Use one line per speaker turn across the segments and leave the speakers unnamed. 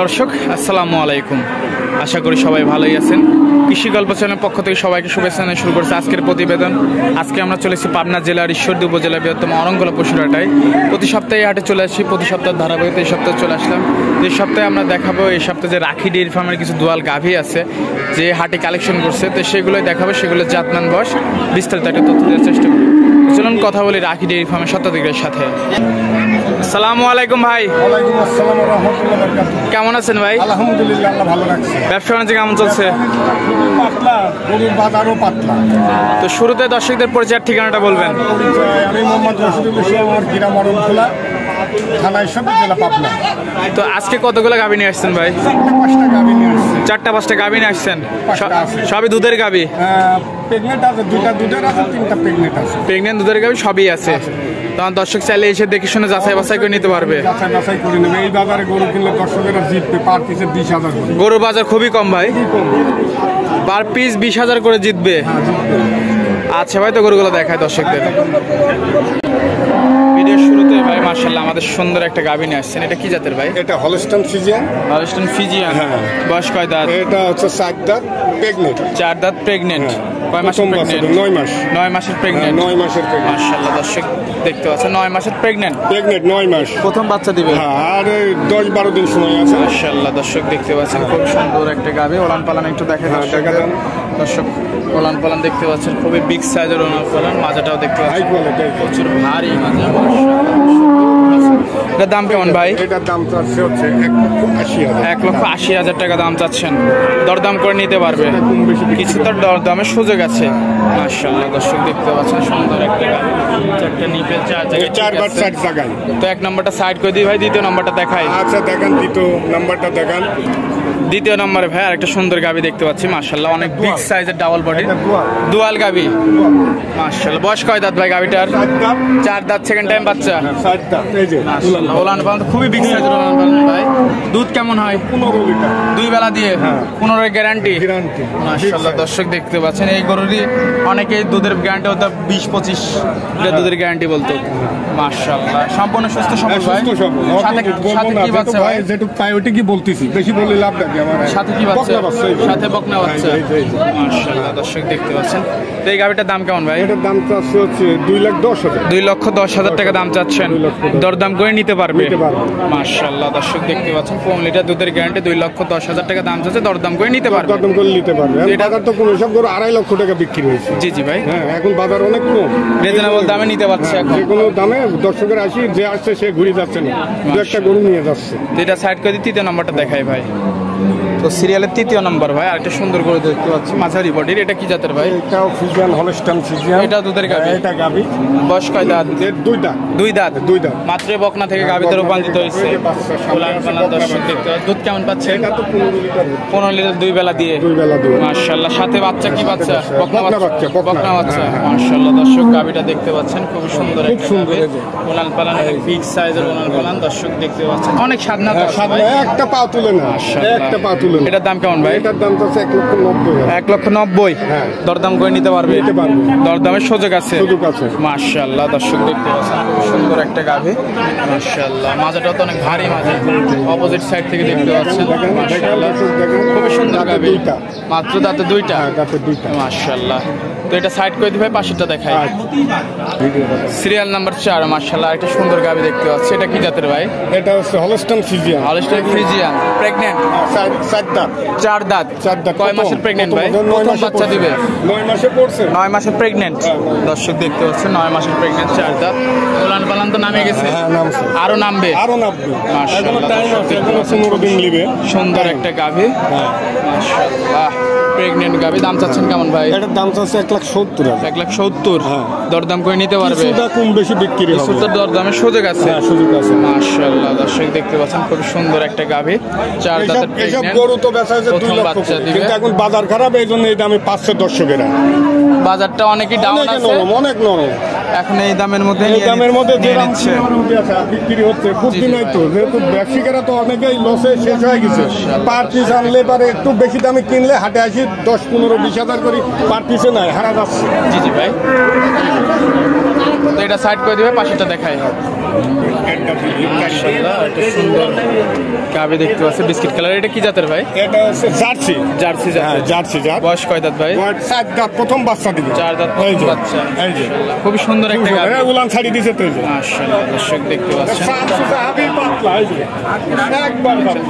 দর্শক আসসালামু আলাইকুম, আশা করি সবাই ভালোই আছেন। কৃষি গল্প চ্যানেলের পক্ষ থেকে সবাইকে শুভেচ্ছা জানিয়ে শুরু করছে আজকের প্রতিবেদন। আজকে আমরা চলেছি পাবনা জেলার ঈশ্বরদী উপজেলার বৃহত্তম অরঙ্গলা পশুর হাটায়। প্রতি সপ্তাহে হাটে চলে আসি, প্রতি সপ্তাহের ধারাবাহিকতা এই সপ্তাহে চলে আসলাম। এই সপ্তাহে আমরা দেখাবো এই সপ্তাহে যে রাখি ডেয়ারি ফার্মের কিছু দোয়াল গাভী আছে যে হাটে কালেকশন করছে, তো সেগুলোই দেখাবো, সেগুলোর জাতমান বয়স বিস্তারিত একটা তথ্য দেওয়ার চেষ্টা করি। চলুন কথা বলি রাখি ডেয়ারি ফার্মের স্বত্বাধিকারীর সাথে। আসসালামু আলাইকুম ভাই।
ওয়ালাইকুম আসসালাম ওয়া রাহমাতুল্লাহি ওয়া বারাকাতুহু।
কেমন আছেন ভাই?
আলহামদুলিল্লাহ, আল্লাহ ভালো রাখছে।
ব্যবসা বাণিজ্য কেমন চলছে?
পাতলা, গরুর বাজারও পাতলা।
তো শুরুতে দর্শকদের পরিচয় ঠিকানাটা বলবেন।
আমি মোহাম্মদ রশিদুল ইসলাম, আমার গ্রাম অরণখোলা, থানা ঈশ্বরদী, জেলা পাবনা।
তো আজকে কতগুলো গাভী নিয়ে আসছেন ভাই?
4-5টা গাভী নিয়ে আসছি।
4-5টা গাভী নিয়ে আসছেন,
5টা আছে।
সবই দুধের গাভী?
প্রেগনেন্ট আছে, 2টা দুধের আছে, 3টা প্রেগনেন্ট আছে।
প্রেগনেন্ট দুধের গাভী সবই আছে। তখন দর্শক চাইলে এসে দেখে শুনে যাচাই বাছাই করে নিতে পারবে।
যাচাই বাছাই করে নেবে। এই বাজারে গরু কিনলে দর্শকেরা জিতবে, পার পিসে 20,000 করে।
গরুর বাজার খুবই কম ভাই, পার পিস 20,000 করে জিতবে। আচ্ছা ভাই, তো গরুগুলো দেখায় দর্শকদের। ভিডিওর শুরুতে ভাই মাশাআল্লাহ আমাদের সুন্দর একটা গাভী নিয়ে আসছেন। এটা কি জাতের ভাই?
এটা হলস্টাইন ফ্রিজিয়ান।
Holstein Friesian.
হ্যাঁ।
বয়স কয় দাঁত?
এটা হচ্ছে 4 দাঁত প্রেগনেন্ট।
4 দাঁত প্রেগনেন্ট। কয় মাসের প্রেগনেন্ট?
9 মাস।
9 মাসের প্রেগনেন্ট।
9 মাসের প্রেগনেন্ট।
মাশাআল্লাহ দর্শক দেখতে পাচ্ছেন 9 মাসের প্রেগনেন্ট।
9 মাস।
প্রথম বাচ্চা দিবে।
আর 10-12 দিন সময় আছে।
মাশাআল্লাহ দর্শক দেখতে পাচ্ছেন খুব সুন্দর একটা গাভী। ওলান পালান একটু দেখেন দর্শক। ওলান পালান দেখতে পাচ্ছেন খুবই বিগ সাইজের ওলান পালান। মাজাটাও দেখতে পাচ্ছেন প্রচুর ভারী মাজা। এটার দাম কেমন ভাই?
এটার দাম চাচ্ছে হচ্ছে 1,80,000।
1,80,000 টাকা দাম চাচ্ছেন। দরদাম করে নিতে পারবে, কিছু তো দরদামের সুযোগ আছে। মাশাআল্লাহ দর্শক দেখতে পাচ্ছেন সুন্দর একটা গাভী। চারটা নিপে 4
জায়গায়।
তো এক নম্বরটা সাইড করে দিই ভাই, দ্বিতীয় নম্বরটা দেখাই।
আচ্ছা দেখান, দ্বিতীয় নাম্বারটা দেখান।
দ্বিতীয় নম্বরে ভাই আরেকটা সুন্দর গাভী দেখতে পাচ্ছি মাশাআল্লাহ, অনেক বিগ সাইজের ডাবল বডি দুয়াল গাভী। মাশাআল্লাহ বয়স কয় দাঁত ভাই গাভীটার? 4 দাঁত, সেকেন্ড টাইম বাচ্চা।
4 দাঁত। এই যে
মাশাআল্লাহ ওলান পালান খুবই বিগ সাইজের ওলান পালান ভাই। দুধ কেমন হয়?
15 লিটার।
2 বেলা দিয়ে 15 গ্যারান্টি।
গ্যারান্টি।
মাশাআল্লাহ দর্শক দেখতে পাচ্ছেন এই গরুরই অনেকেই দুধের গ্যারান্টি হতো 20-25 লিটার দুধের গ্যারান্টি বলতো। মাশাআল্লাহ সম্পূর্ণ সুস্থ সবল ভাই। সাথে কি বাচ্চা ভাই?
যেটুকু পাই ওইটা কি বলতেছি, বেশি বললে লাভ থাকে আমার।
সাথে কি বাচ্চা? সাথে বকনা বাচ্চা। মাশাআল্লাহ দর্শক দেখতে পাচ্ছেন। তো এই গাভীটার দাম কেমন ভাই?
এটার দাম চাচ্ছে হচ্ছে 2,10,000।
2,10,000 টাকা দাম চাচ্ছেন। দরদাম করে নিতে পারবে। মাশাআল্লাহ দর্শক দেখতে পাচ্ছেন 15 লিটার দুধের গ্যারান্টি, 2,10,000 টাকা দাম চাচ্ছে। দরদাম করে নিতে পারবে।
দরদাম করে নিতে পারবে। বাজার তো কোন সব গরু 2.5 লক্ষ টাকা বিক্রি হয়েছে।
জি জি ভাই।
হ্যাঁ, এখন বাজার অনেক কম,
রিজনেবল দামে নিতে পারছে এখন।
যে কোনো দামে দর্শকের আসি, যে আসছে সে ঘুরে যাচ্ছে না, দু একটা গরু নিয়ে যাচ্ছে।
এটা সাইড করে দিই, তৃতীয় নম্বরটা দেখাই ভাই। তো সিরিয়ালের 3য় নম্বর ভাই আরেকটা সুন্দর করে দেখতে পাচ্ছি মাঝারি বডির। এটা কি জাতের ভাই?
এটাও ফ্রিজিয়ান, হলস্টাইন ফ্রিজিয়ান।
এটা দুধের গাভী।
এটা গাভী।
বয়স কয় দাঁত?
2 দাঁত।
2 দাঁত।
2 দাঁত।
মাত্র বকনা থেকে গাভীতে রূপান্তরিত হয়েছে। দর্শক দেখতে দুধ কেমন পাচ্ছে?
এটা তো 15 লিটার।
15 লিটার 2 বেলা দিয়ে।
2 বেলা দিয়ে।
মাশাআল্লাহ সাথে বাচ্চা কি বাচ্চা? বকনা বাচ্চা।
বকনা
বকনা বাচ্চা। মাশাআল্লাহ দর্শক গাভীটা দেখতে পাচ্ছেন খুবই সুন্দর
খুব
একটা
সুন্দর।
গাভী। ওলান পালান বিগ সাইজের ওলান পালান দর্শক দেখতে পাচ্ছেন অনেক স্বাদনাতা আছে ভাই।
একটা পা তুলে না, একটা পা তুলে না।
এটার দাম কেমন ভাই?
এটার দাম তো 1,90,000।
1,90,000।
হ্যাঁ।
দরদাম করে নিতে পারবে।
নিতে পারবে।
দরদামের সুযোগ আছে।
সুযোগ আছে।
মাশাআল্লাহ দর্শক দেখতে পাচ্ছেন খুব সুন্দর একটা গাভী। মাশাআল্লাহ মাজাটাও তো অনেক ভারী মাজা, অপোজিট সাইড থেকে দেখতে পাচ্ছেন। মাশাআল্লাহ খুবই সুন্দর গাভী। মাত্র দাঁতে 2টা।
দাঁতে 2টা।
মাশাআল্লাহ। তো এটা সাইড করে দিই ভাই, পাশেরটা দেখাই। Serial number 4। মাশাআল্লাহ একটা সুন্দর গাভী দেখতে পাচ্ছি। এটা কি জাতের ভাই?
এটা হচ্ছে Holstein Friesian.
Holstein Friesian. Pregnant.
4 দাঁত।
4 দাঁত।
4 দাঁত।
কয় মাসের প্রেগন্যান্ট ভাই?
9
প্রথম বাচ্চা দিবে।
9 মাসে পড়ছে।
9 মাসের প্রেগন্যান্ট। দর্শক দেখতে পাচ্ছেন 9 মাসের প্রেগন্যান্ট, 4 দাঁত। ওলান পালান তো নামে গেছে।
হ্যাঁ, নামছে।
আরো নামবে। মাশাআল্লাহ
টাইম আছে, এখনো 15 দিন নেবে।
সুন্দর একটা গাভী।
হ্যাঁ।
মাশাআল্লাহ প্রেগন্যান্ট গাভী। দাম চাচ্ছেন কেমন ভাই?
এটার দাম চাচ্ছে 1,70,000।
1,70,000।
হ্যাঁ।
দরদাম করে নিতে পারবে।
কিছুটা কম বেশি বিক্রি হবে।
কিছুটা দরদামের সুযোগ আছে।
হ্যাঁ, সুযোগ আছে।
মাশাআল্লাহ দর্শক দেখতে পাচ্ছেন খুব সুন্দর একটা গাভী, 4 দাঁতের
এসব
প্রেগন্যান্ট।
গরু তো বেচা হয়েছে 2
প্রথম
লক্ষ
বাচ্চা
করে।
দিবে।
কিন্তু এখন বাজার খারাপ, এই জন্য এই দামে পাচ্ছে দর্শকেরা।
বাজারটা অনেকই ডাউন
অনেক
আছে,
নরম, অনেক নরম।
এখন এই দামের মধ্যে
এই দামের মধ্যে যে
নিয়ে
দাম
নিচ্ছে।
বিক্রি হচ্ছে বুদ্ধি
জি,
নাই তো, যেহেতু ব্যবসায়ীরা তো অনেকেই লসে শেষ হয়ে গেছে। পার পিস আনলে পারে একটু বেশি দামে কিনলে হাটে আসি 10, 15, 20 হাজার করে পার পিসে নাই হারা যাচ্ছে।
জি জি ভাই। তো এটা সাইড করে দিবে, পাশেটা দেখাই। মাশাআল্লাহ, এটা সুন্দর গাভী দেখতে পাচ্ছি, বিস্কিট কালার। এটা কি জাতের ভাই?
এটা হচ্ছে জার্সি।
জার্সি জাত।
জার্সি জাত।
বয়স কয় দাঁত ভাই?
4 দাঁত, প্রথম বাচ্চা দিবে।
4 দাঁত
এই যে,
বাচ্চা।
এই যে
খুবই সুন্দর একটা গাভী।
উলান ছাড়ি দিছে তো।
মাশাআল্লাহ, দর্শক দেখতে পাচ্ছেন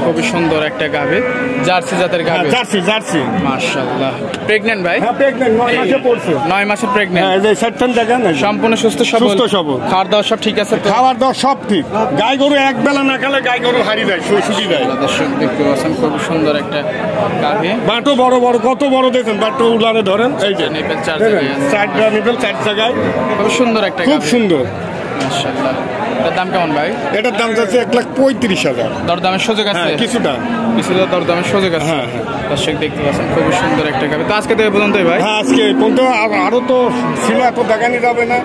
খুবই সুন্দর একটা গাভী, জার্সি জাতের গাভী।
Jersey jersey.
মাশাআল্লাহ, প্রেগন্যান্ট ভাই?
হ্যাঁ প্রেগন্যান্ট, 9 মাসে পড়ছে।
9 মাসের প্রেগন্যান্ট।
হ্যাঁ, এই যে সেটন দেখেন,
সম্পূর্ণ সুস্থ সবল।
সুস্থ সবল।
খাওয়ার দাওয়া সব ঠিক আছে তো?
খাওয়ার দাওয়া সব ঠিক। গাই গরু এক বেলা না খেলে গাই গরু হারিয়ে দেয়, শুষি দেয়।
দর্শক দেখতে পাচ্ছেন খুব সুন্দর একটা গাভী।
বাটো বড় বড়, কত বড় দেখেন, বাটো উলানে ধরেন। এই যে
নিপেল 4 জায়গায় আছে।
4টা নিপেল 4 জায়গায়।
খুব সুন্দর একটা
খুব
গাভী।
সুন্দর।
মাশাআল্লাহ, এটার দাম কেমন ভাই?
এটার দাম যাচ্ছে 1,35,000।
দরদামের সুযোগ আছে?
হ্যাঁ, কিছুটা
দরদামের সুযোগ আছে।
হ্যাঁ, হ্যাঁ।
দর্শক দেখতে পাচ্ছেন খুব সুন্দর একটা গাভী। তো আজকে থেকে পর্যন্তই ভাই?
হ্যাঁ, আজকে পর্যন্ত আরো তো ছিল, এত দেখানি যাবে না।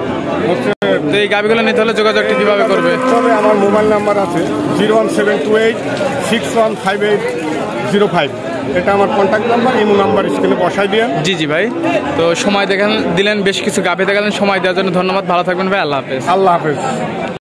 তো এই গাভীগুলো নিতে হলে যোগাযোগটা কিভাবে করবে?
তবে আমার মোবাইল নাম্বার আছে 01728615805। এটা আমার কন্ট্যাক্ট নাম্বার, ইমো নাম্বার স্ক্রিনে বসাই দিয়ে।
জি জি ভাই। তো সময় দিলেন, বেশ কিছু গাভী দেখালেন, সময় দেওয়ার জন্য ধন্যবাদ। ভালো থাকবেন ভাই, আল্লাহ হাফেজ।
আল্লাহ হাফেজ।